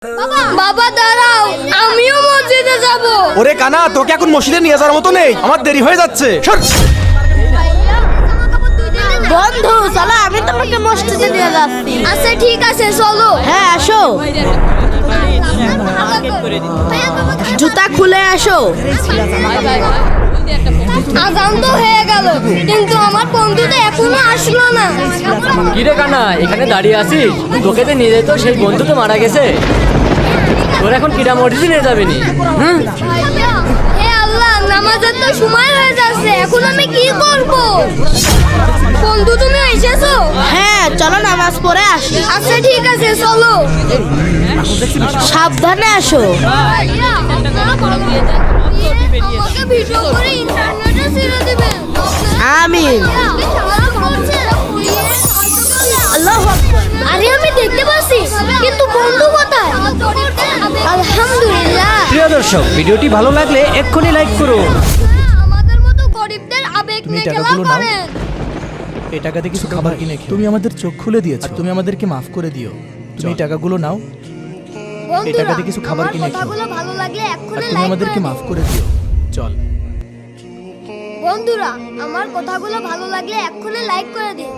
বাবা দাঁড়াও, আমিও মসজিদে যাব। ওরে কানা, তোকে এখন মসজিদে নিয়ে যাওয়ার মতো নেই, আমার দেরি হয়ে যাচ্ছে। সর। বন্ধু চলো, আমি তোমাকে মসজিদে নিয়ে যাচ্ছি। আচ্ছা ঠিক আছে, চলো। হ্যাঁ আসো, জুতা খুলে আসো। আজান তো হয়ে গেল, কিন্তু আমার বন্ধুটা এখনো আসলো না। কিরে কানা, এখানে দাঁড়িয়ে আছিস? তোকে তো নিয়ে যেত, সেই বন্ধু তো মারা গেছে। তোর এখন কিরা মসজিদে নিয়ে যাবি নি? হে আল্লাহ, নামাজের তো সময় হয়ে যাচ্ছে, এখন আমি কি করব? বন্ধু তুমি এসেছো? হ্যাঁ চলো নামাজ পড়ে আসি। আচ্ছা ঠিক আছে, চলো। সাবধানে আসো। আমাকে ভিডিও করে ইন্টারনেটে ছেড়ে দিবেন। আমিন। আল্লাহু আকবার। আরে আমি দেখতে পাচ্ছি, কিন্তু বন্ধু কোথায়? আলহামদুলিল্লাহ। প্রিয় দর্শক, ভিডিওটি ভালো লাগলে এক্ষুনি লাইক করুন। আমাদের মতো গরিবদের আবেগ নিয়ে খেলা টাকাগুলো নাও। করেন। এই টাকাতে কিছু খাবার কিনে খেও। তুমি আমাদের চোখ খুলে দিয়েছো, তুমি আমাদেরকে মাফ করে দিও। তুমি এই টাকাগুলো নাও, এই টাকাতে কিছু খাবার কিনে খেও। কথাগুলো ভালো লাগলে আর এক্ষুনি তুমি লাইক আমাদেরকে করে মাফ দিন। করে দিও। চল। বন্ধুরা, আমার কথাগুলো ভালো লাগলে এক্ষুনি লাইক করে দিন।